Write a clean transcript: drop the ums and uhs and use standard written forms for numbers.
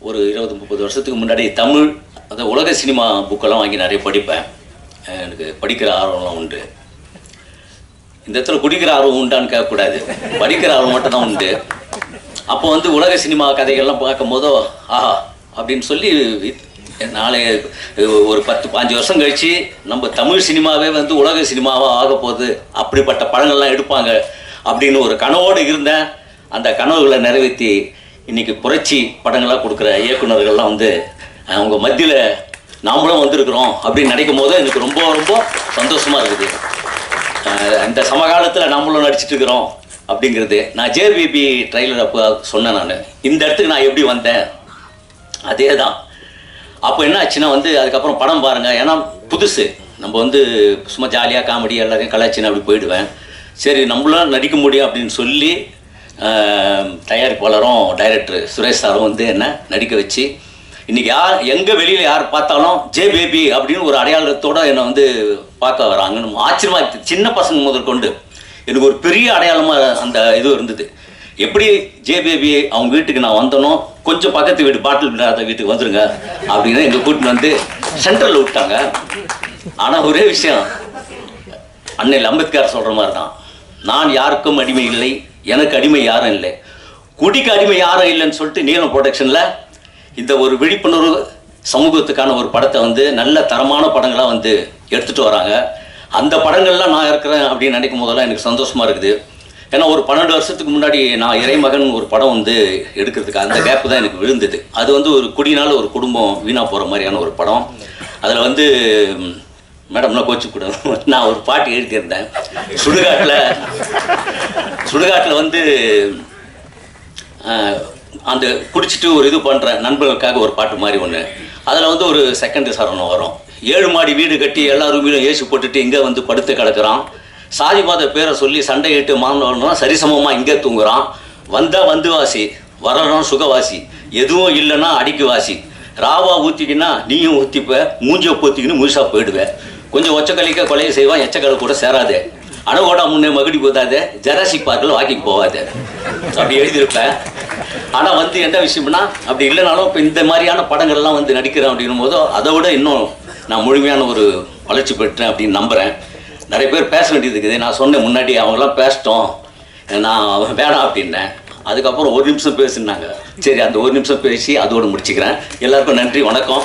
ஒரு 20-30 வருஷத்துக்கு முன்னாடி தமிழ் அந்த உலக சினிமா புக்கெல்லாம் வாங்கி நிறைய படிப்பேன். எனக்கு படிக்கிற ஆர்வம்லாம் உண்டு. இந்த இடத்துல குடிக்கிற ஆர்வம் உண்டான்னு கேட்கக்கூடாது, படிக்கிற ஆர்வம் மட்டும்தான் உண்டு. அப்போ வந்து உலக சினிமா கதைகள்லாம் பார்க்கும் போதோ ஆஹா அப்படின்னு சொல்லி நாளை ஒரு 10-15 வருஷம் கழித்து நம்ம தமிழ் சினிமாவே வந்து உலக சினிமாவாக ஆக போகுது, அப்படிப்பட்ட படங்கள்லாம் எடுப்பாங்க அப்படின்னு ஒரு கனவோடு இருந்தேன். அந்த கனவுகளை நிறைவேற்றி இன்றைக்கி புரட்சி படங்களாக கொடுக்குற இயக்குநர்கள்லாம் வந்து அவங்க மத்தியில் நாமளும் வந்திருக்கிறோம் அப்படின்னு நினைக்கும் போது எனக்கு ரொம்ப ரொம்ப சந்தோஷமாக இருக்குது. இந்த சமகாலத்தில் நம்மளும் நடிச்சிட்டு இருக்கிறோம் அப்படிங்கிறது. நான் ஜேபிபி ட்ரெய்லர் அப்போ சொன்னேன். நான் இந்த இடத்துக்கு நான் எப்படி வந்தேன் அதே தான். அப்போ என்ன ஆச்சுன்னா வந்து அதுக்கப்புறம் படம் பாருங்கள், ஏன்னா புதுசு, நம்ம வந்து சும்மா ஜாலியாக காமெடி எல்லாத்தையும் கலாச்சின்னு அப்படி போயிடுவேன். சரி நம்மளும் நடிக்க முடியும் அப்படின்னு சொல்லி தயாரிப்பாளரும் டைரக்டர் சுரேஷ் சாரும் வந்து என்ன நடிக்க வச்சு இன்றைக்கி எங்கே வெளியில் யார் பார்த்தாலும் ஜேபிபி அப்படின்னு ஒரு அடையாளத்தோடு என்னை வந்து பார்க்க வராங்கன்னு ஆச்சரியமாக, சின்ன பசங்க முதற்கொண்டு எனக்கு ஒரு பெரிய அடையாளமாக அந்த இது இருந்தது. எப்படி ஜேபிபி அவங்க வீட்டுக்கு நான் வந்தனோ, கொஞ்சம் பக்கத்து வீட்டு பாட்டில் விடாத வீட்டுக்கு வந்துடுங்க அப்படின்னு எங்கள் கூட்டின்னு வந்து சென்ட்ரலில் விட்டாங்க. ஆனால் ஒரே விஷயம், அன்னையில் அம்பேத்கர் சொல்கிற மாதிரி தான், நான் யாருக்கும் அடிமை இல்லை, எனக்கு அடிமை யாரும் இல்லை, குடிக்கு அடிமை யாரும் இல்லைன்னு சொல்லிட்டு நீலம் ப்ரொடக்ஷனில் இந்த ஒரு விழிப்புணர்வு சமூகத்துக்கான ஒரு படத்தை வந்து நல்ல தரமான படங்களாக வந்து எடுத்துகிட்டு வராங்க. அந்த படங்கள்லாம் நான் இருக்கிறேன் அப்படின்னு நினைக்கும் போதெல்லாம் எனக்கு சந்தோஷமாக இருக்குது. ஏன்னா ஒரு 12 வருஷத்துக்கு முன்னாடி நான் இறைமகன் ஒரு படம் வந்து எடுக்கிறதுக்கு அந்த கேப்பு தான் எனக்கு விழுந்தது. அது வந்து ஒரு குடினால் ஒரு குடும்பம் வீணாக போகிற மாதிரியான ஒரு படம். அதில் வந்து மேடம்லாம் கோச்சிக்கூடாது, நான் ஒரு பாட்டு எழுதியிருந்தேன். சுடுகாட்டில் வந்து அந்த குடிச்சிட்டு ஒரு இது பண்ணுற நண்பர்களுக்காக ஒரு பாட்டு மாதிரி ஒன்று. அதில் வந்து ஒரு செகண்ட் சரணம் வரும். 7 மாடி வீடு கட்டி எல்லா ரூமிலும் ஏசி போட்டுட்டு இங்கே வந்து படுத்து கிடக்குறான், சாதிபாத பேரை சொல்லி சண்டையிட்டு மாணவனா சரிசமமாக இங்கே தூங்குறான், வந்தால் வந்து வாசி, வரணும் சுகவாசி, எதுவும் இல்லைன்னா அடிக்கு வாசி, ராவா ஊற்றிக்கின்னா நீயும் ஊற்றிப்ப, மூஞ்சியை போத்திக்கின்னு முழுசாக போயிடுவேன், கொஞ்சம் ஒச்சக்கலிக்க கொலையை செய்வான், எச்சக்கலை கூட சேராதே, அணகோடா முன்னே மகுடி போதாதே, ஜெராசிக் பார்க்கில் வாக்கிங் போகாதே அப்படி எழுதியிருப்பேன். ஆனால் வந்து என்ன விஷயம்னா, அப்படி இல்லைனாலும் இப்போ இந்த மாதிரியான படங்கள்லாம் வந்து நடிக்கிறேன் அப்படின்னும் போதோ அதை விட இன்னும் நான் முழுமையான ஒரு வளர்ச்சி பெற்றேன் அப்படின்னு நம்புகிறேன். நிறைய பேர் பேச வேண்டியது இருக்குது. நான் சொன்னேன் முன்னாடி, அவங்களாம் பேசிட்டோம், நான் வேணாம் அப்படின்னேன். அதுக்கப்புறம் 1 நிமிஷம் பேசுனாங்க. சரி, அந்த 1 நிமிஷம் பேசி அதோடு முடிச்சுக்கிறேன். எல்லாருக்கும் நன்றி, வணக்கம்.